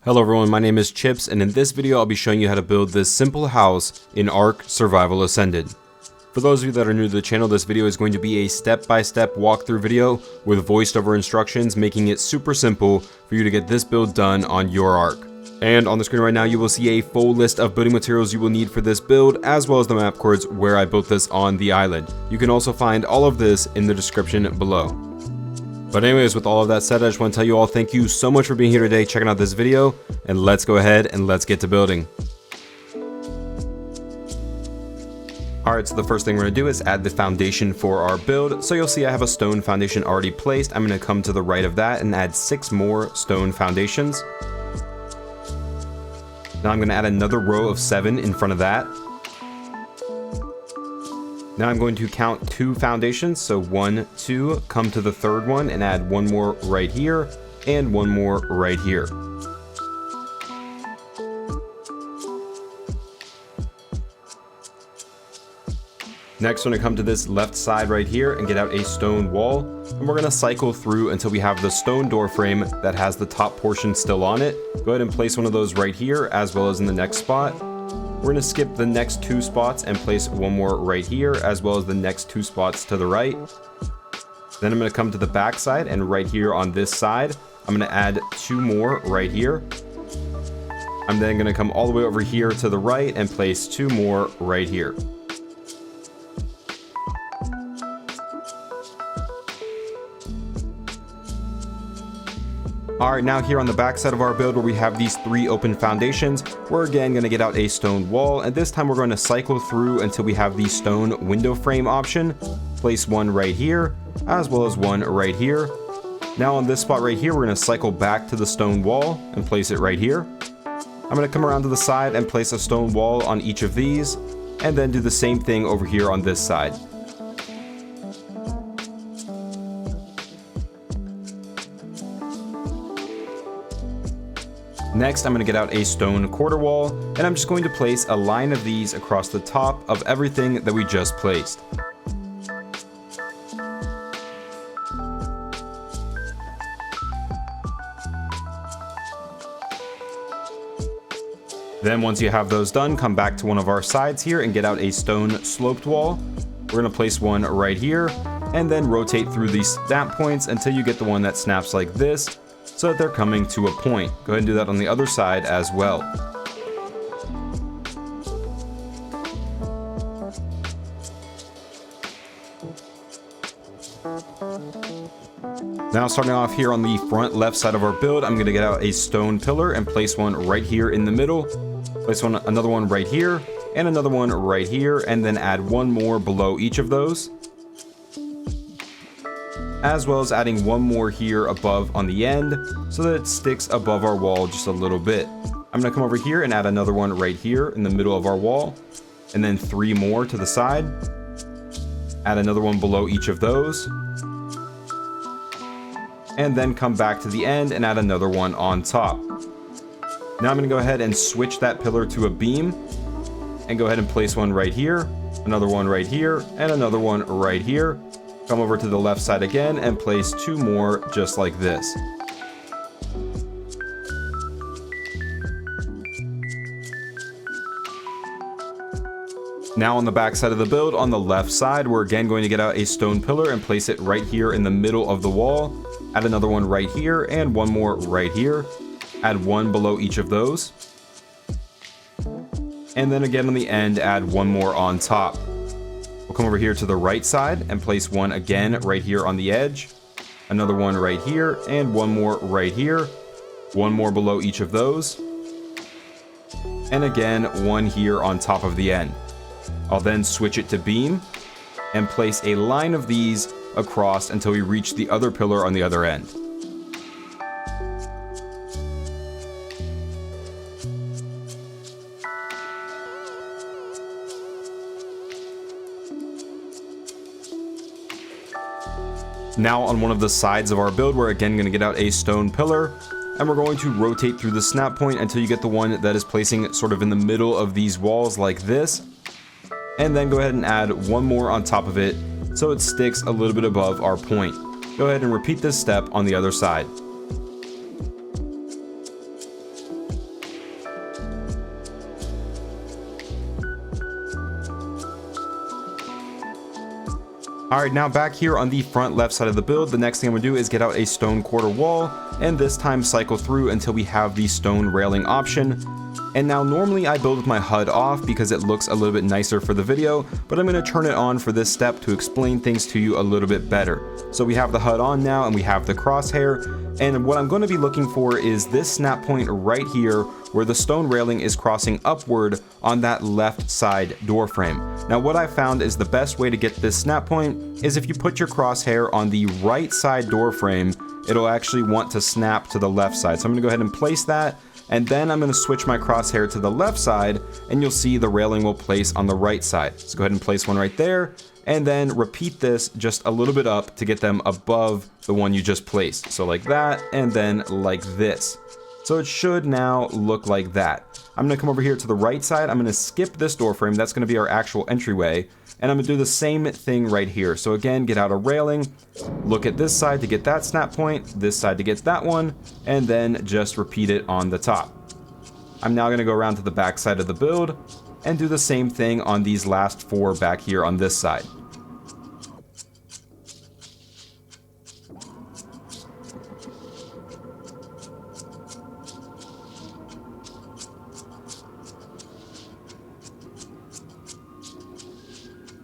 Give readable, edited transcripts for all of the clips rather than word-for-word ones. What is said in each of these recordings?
Hello everyone, my name is Chips, and in this video I'll be showing you how to build this simple house in ARK Survival Ascended. For those of you that are new to the channel, this video is going to be a step-by-step walkthrough video with voiced over instructions, making it super simple for you to get this build done on your ARK. And on the screen right now you will see a full list of building materials you will need for this build, as well as the map coords where I built this on the island. You can also find all of this in the description below. But anyways, with all of that said, I just want to tell you all thank you so much for being here today, checking out this video, and let's go ahead and let's get to building. Alright, so the first thing we're going to do is add the foundation for our build. So you'll see I have a stone foundation already placed. I'm going to come to the right of that and add 6 more stone foundations. Now I'm going to add another row of 7 in front of that. Now I'm going to count 2 foundations, so 1, 2, come to the third one and add 1 more right here and 1 more right here. Next, we're going to come to this left side right here and get out a stone wall, and we're going to cycle through until we have the stone door frame that has the top portion still on it. Go ahead and place one of those right here as well as in the next spot. We're going to skip the next 2 spots and place 1 more right here, as well as the next 2 spots to the right. Then I'm going to come to the back side, and right here on this side, I'm going to add 2 more right here. I'm then going to come all the way over here to the right and place 2 more right here. Alright, now here on the back side of our build where we have these 3 open foundations, we're again going to get out a stone wall, and this time we're going to cycle through until we have the stone window frame option. Place 1 right here, as well as 1 right here. Now on this spot right here, we're going to cycle back to the stone wall and place it right here. I'm going to come around to the side and place a stone wall on each of these, and then do the same thing over here on this side. Next, I'm going to get out a stone quarter wall, and I'm just going to place a line of these across the top of everything that we just placed. Then once you have those done, come back to one of our sides here and get out a stone sloped wall. We're going to place 1 right here, and then rotate through these snap points until you get the one that snaps like this, so that they're coming to a point. Go ahead and do that on the other side as well. Now starting off here on the front left side of our build, I'm going to get out a stone pillar and place 1 right here in the middle. Place another one right here, and another one right here, and then add 1 more below each of those, as well as adding 1 more here above on the end so that it sticks above our wall just a little bit. I'm going to come over here and add another one right here in the middle of our wall, and then 3 more to the side. Add another one below each of those, and then come back to the end and add another one on top. Now I'm going to go ahead and switch that pillar to a beam, and go ahead and place 1 right here, another one right here, and another one right here. Come over to the left side again and place 2 more just like this. Now on the back side of the build, on the left side, we're again going to get out a stone pillar and place it right here in the middle of the wall. Add another one right here and 1 more right here. Add 1 below each of those. And then again on the end, add 1 more on top. We'll come over here to the right side and place 1 again right here on the edge, another one right here, and 1 more right here, 1 more below each of those, and again 1 here on top of the end. I'll then switch it to beam and place a line of these across until we reach the other pillar on the other end. Now on one of the sides of our build, we're again going to get out a stone pillar, and we're going to rotate through the snap point until you get the one that is placing sort of in the middle of these walls like this, and then go ahead and add 1 more on top of it so it sticks a little bit above our point. Go ahead and repeat this step on the other side. Alright, now back here on the front left side of the build, the next thing I'm going to do is get out a stone quarter wall, and this time cycle through until we have the stone railing option. And now normally I build with my HUD off because it looks a little bit nicer for the video, but I'm going to turn it on for this step to explain things to you a little bit better. So we have the HUD on now and we have the crosshair, and what I'm going to be looking for is this snap point right here where the stone railing is crossing upward on that left side door frame. Now what I found is the best way to get this snap point is if you put your crosshair on the right side door frame, it'll actually want to snap to the left side. So I'm going to go ahead and place that, and then I'm going to switch my crosshair to the left side, and you'll see the railing will place on the right side. So go ahead and place one right there, and then repeat this just a little bit up to get them above the one you just placed. So like that, and then like this. So it should now look like that. I'm going to come over here to the right side. I'm going to skip this door frame. That's going to be our actual entryway. And I'm going to do the same thing right here. So again, get out a railing, look at this side to get that snap point, this side to get that one, and then just repeat it on the top. I'm now going to go around to the back side of the build and do the same thing on these last 4 back here on this side.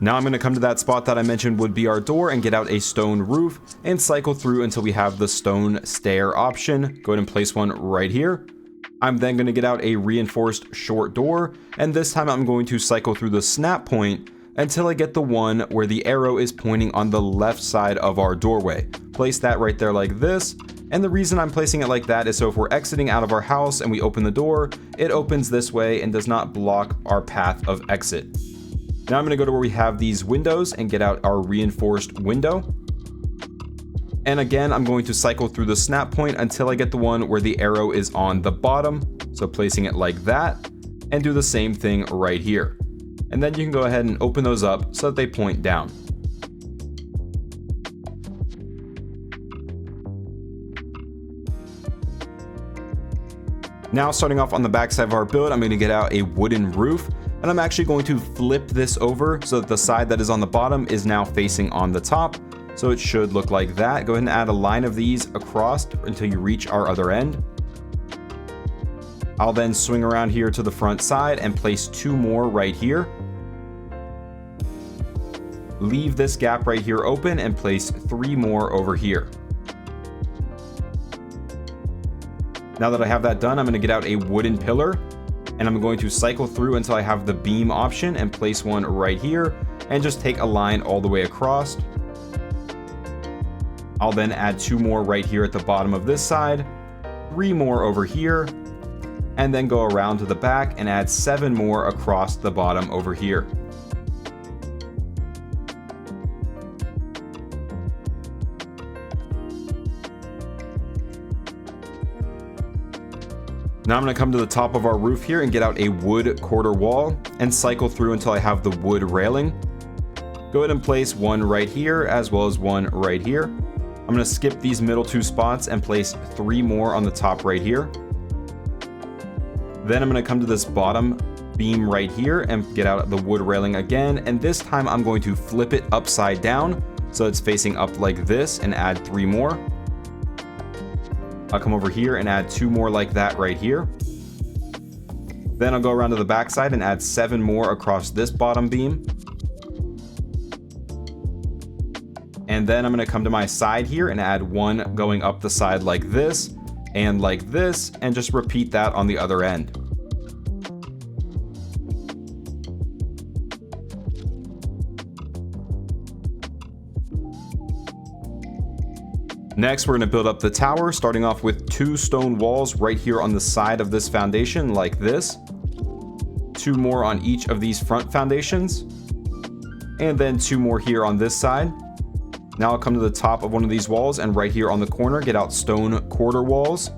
Now I'm going to come to that spot that I mentioned would be our door and get out a stone roof and cycle through until we have the stone stair option. Go ahead and place one right here. I'm then going to get out a reinforced short door, and this time I'm going to cycle through the snap point until I get the one where the arrow is pointing on the left side of our doorway. Place that right there like this. And the reason I'm placing it like that is so if we're exiting out of our house and we open the door, it opens this way and does not block our path of exit. Now I'm going to go to where we have these windows and get out our reinforced window. And again, I'm going to cycle through the snap point until I get the one where the arrow is on the bottom. So placing it like that, and do the same thing right here. And then you can go ahead and open those up so that they point down. Now starting off on the back side of our build, I'm going to get out a wooden roof. And I'm actually going to flip this over so that the side that is on the bottom is now facing on the top. So it should look like that. Go ahead and add a line of these across until you reach our other end. I'll then swing around here to the front side and place 2 more right here. Leave this gap right here open and place 3 more over here. Now that I have that done, I'm going to get out a wooden pillar. And I'm going to cycle through until I have the beam option and place one right here and just take a line all the way across. I'll then add 2 more right here at the bottom of this side, 3 more over here, and then go around to the back and add 7 more across the bottom over here. Now I'm going to come to the top of our roof here and get out a wood quarter wall and cycle through until I have the wood railing. Go ahead and place one right here as well as one right here. I'm going to skip these middle 2 spots and place 3 more on the top right here. Then I'm going to come to this bottom beam right here and get out the wood railing again, and this time I'm going to flip it upside down so it's facing up like this and add 3 more. I'll come over here and add 2 more like that right here. Then I'll go around to the back side and add 7 more across this bottom beam. And then I'm going to come to my side here and add 1 going up the side like this, and just repeat that on the other end. Next, we're going to build up the tower, starting off with 2 stone walls right here on the side of this foundation like this. 2 more on each of these front foundations. And then 2 more here on this side. Now I'll come to the top of one of these walls and right here on the corner, get out stone quarter walls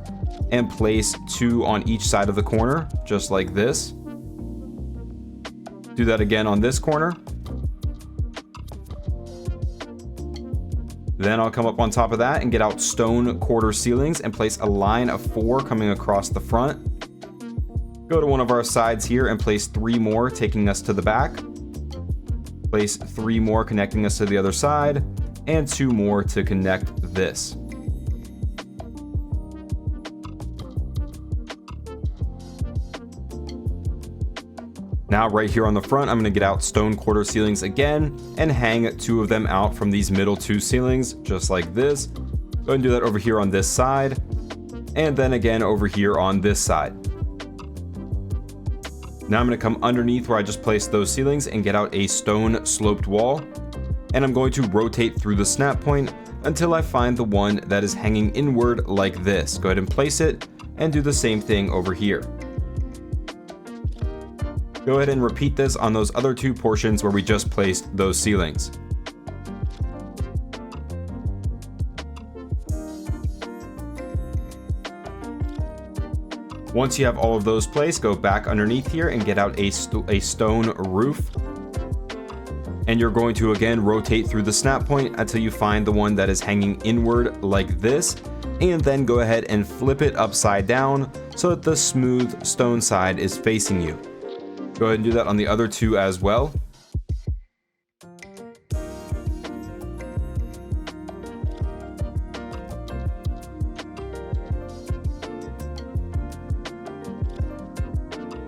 and place 2 on each side of the corner, just like this. Do that again on this corner. Then I'll come up on top of that and get out stone quarter ceilings and place a line of 4 coming across the front. Go to one of our sides here and place 3 more, taking us to the back. Place 3 more connecting us to the other side, and 2 more to connect this. Now right here on the front, I'm going to get out stone quarter ceilings again and hang 2 of them out from these middle 2 ceilings, just like this. Go ahead and do that over here on this side, and then again over here on this side. Now I'm going to come underneath where I just placed those ceilings and get out a stone sloped wall, and I'm going to rotate through the snap point until I find the one that is hanging inward like this. Go ahead and place it and do the same thing over here. Go ahead and repeat this on those other 2 portions where we just placed those ceilings. Once you have all of those placed, go back underneath here and get out a stone roof. And you're going to again rotate through the snap point until you find the one that is hanging inward like this, and then go ahead and flip it upside down so that the smooth stone side is facing you. Go ahead and do that on the other 2 as well.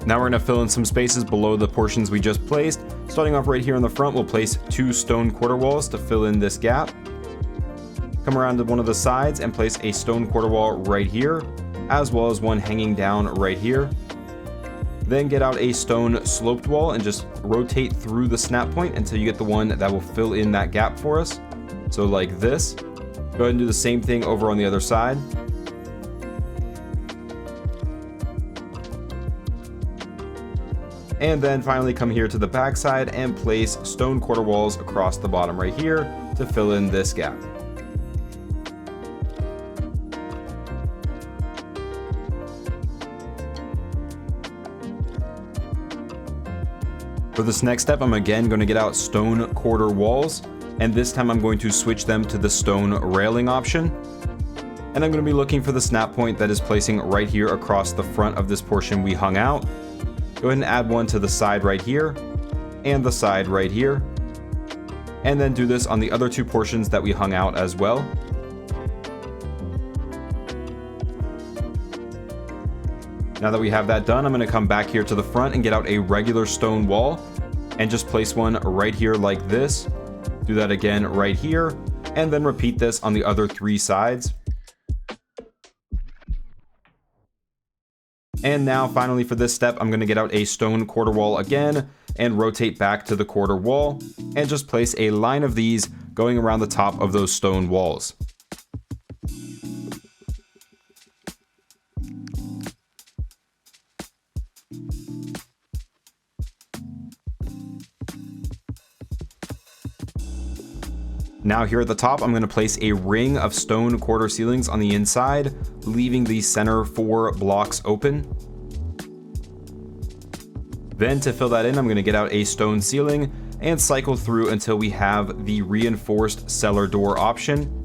Now we're going to fill in some spaces below the portions we just placed. Starting off right here in the front, we'll place 2 stone quarter walls to fill in this gap. Come around to one of the sides and place a stone quarter wall right here, as well as one hanging down right here. Then get out a stone sloped wall and just rotate through the snap point until you get the one that will fill in that gap for us. So like this. Go ahead and do the same thing over on the other side. And then finally come here to the back side and place stone quarter walls across the bottom right here to fill in this gap. For this next step, I'm again going to get out stone quarter walls, and this time I'm going to switch them to the stone railing option. And I'm going to be looking for the snap point that is placing right here across the front of this portion we hung out. Go ahead and add one to the side right here, and the side right here. And then do this on the other 2 portions that we hung out as well. Now that we have that done, I'm going to come back here to the front and get out a regular stone wall and just place one right here like this. Do that again right here, and then repeat this on the other 3 sides. And now finally for this step, I'm going to get out a stone quarter wall again and rotate back to the quarter wall and just place a line of these going around the top of those stone walls. Now here at the top, I'm going to place a ring of stone quarter ceilings on the inside, leaving the center 4 blocks open. Then to fill that in, I'm going to get out a stone ceiling and cycle through until we have the reinforced cellar door option.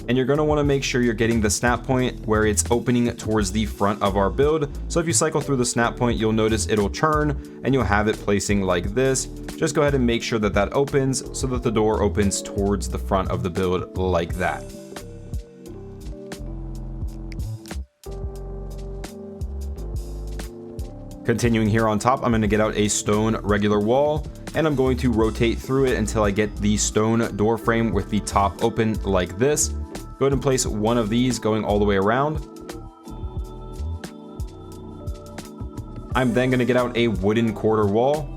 And you're going to want to make sure you're getting the snap point where it's opening towards the front of our build. So if you cycle through the snap point, you'll notice it'll churn and you'll have it placing like this. Just go ahead and make sure that that opens so that the door opens towards the front of the build like that. Continuing here on top, I'm going to get out a stone regular wall and I'm going to rotate through it until I get the stone door frame with the top open like this. Go ahead and place one of these going all the way around. I'm then going to get out a wooden quarter wall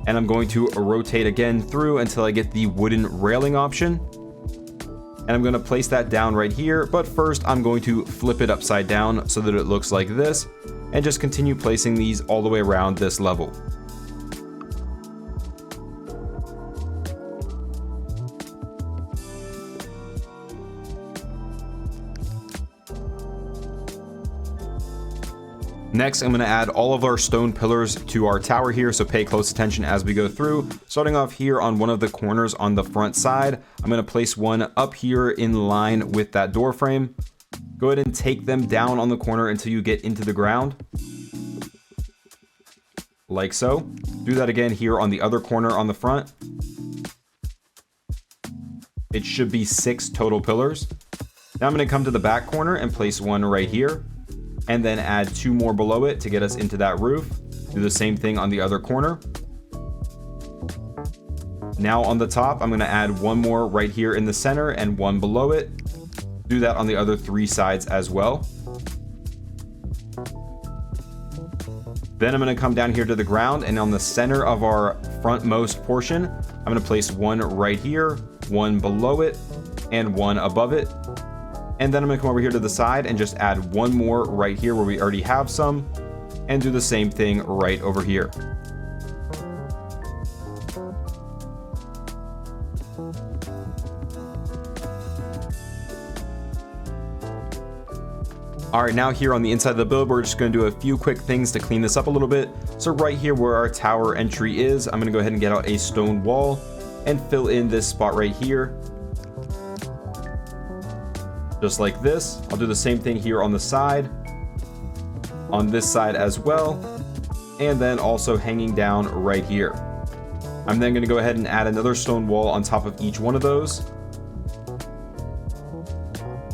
and I'm going to rotate again through until I get the wooden railing option. And I'm going to place that down right here, but first I'm going to flip it upside down so that it looks like this, and just continue placing these all the way around this level. Next, I'm going to add all of our stone pillars to our tower here, so pay close attention as we go through. Starting off here on one of the corners on the front side, I'm going to place one up here in line with that door frame. Go ahead and take them down on the corner until you get into the ground. Like so. Do that again here on the other corner on the front. it should be 6 total pillars. Now I'm going to come to the back corner and place one right here, and then add 2 more below it to get us into that roof. Do the same thing on the other corner. Now on the top, I'm going to add 1 more right here in the center and 1 below it. Do that on the other 3 sides as well. Then I'm going to come down here to the ground, and on the center of our frontmost portion, I'm going to place 1 right here, 1 below it, and 1 above it. And then I'm going to come over here to the side and just add 1 more right here where we already have some, and do the same thing right over here. Alright, now here on the inside of the build, we're just going to do a few quick things to clean this up a little bit. So right here where our tower entry is, I'm going to go ahead and get out a stone wall and fill in this spot right here. Just like this. I'll do the same thing here on the side, on this side as well, and then also hanging down right here. I'm then going to go ahead and add another stone wall on top of each one of those,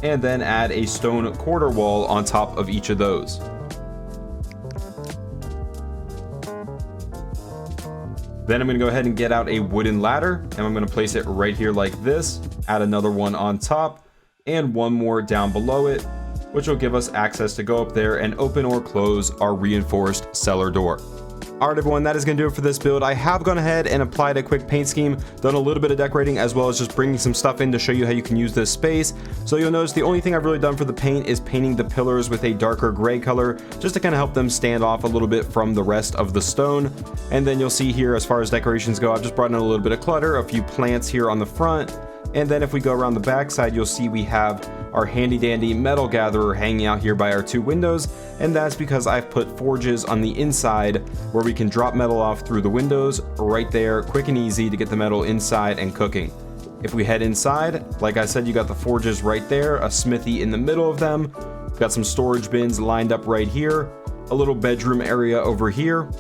and then add a stone quarter wall on top of each of those. Then I'm going to go ahead and get out a wooden ladder, and I'm going to place it right here like this, add another one on top, and 1 more down below it, which will give us access to go up there and open or close our reinforced cellar door. Alright everyone, that is going to do it for this build. I have gone ahead and applied a quick paint scheme, done a little bit of decorating, as well as just bringing some stuff in to show you how you can use this space. So you'll notice the only thing I've really done for the paint is painting the pillars with a darker gray color, just to kind of help them stand off a little bit from the rest of the stone. And then you'll see here, as far as decorations go, I've just brought in a little bit of clutter, a few plants here on the front. And then if we go around the back side, you'll see we have our handy dandy metal gatherer hanging out here by our 2 windows, and that's because I've put forges on the inside where we can drop metal off through the windows right there, quick and easy to get the metal inside and cooking. If we head inside, like I said, you got the forges right there, a smithy in the middle of them, got some storage bins lined up right here, a little bedroom area over here,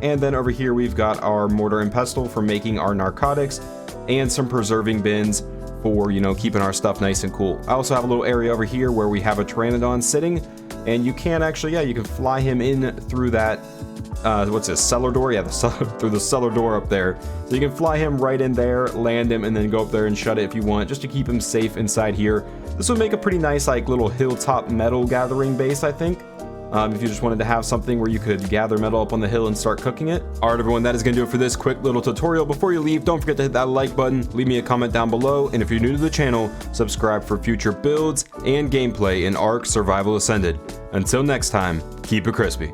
and then over here we've got our mortar and pestle for making our narcotics, and some preserving bins for, you know, keeping our stuff nice and cool. I also have a little area over here where we have a pteranodon sitting, and you can actually, yeah, you can fly him in through that, what's this, cellar door? Yeah, through the cellar door up there. So you can fly him right in there, land him, and then go up there and shut it if you want, just to keep him safe inside here. This would make a pretty nice, like, little hilltop metal gathering base, I think. If you just wanted to have something where you could gather metal up on the hill and start cooking it. Alright everyone, that is going to do it for this quick little tutorial. Before you leave, don't forget to hit that like button, leave me a comment down below, and if you're new to the channel, subscribe for future builds and gameplay in ARK Survival Ascended. Until next time, keep it crispy.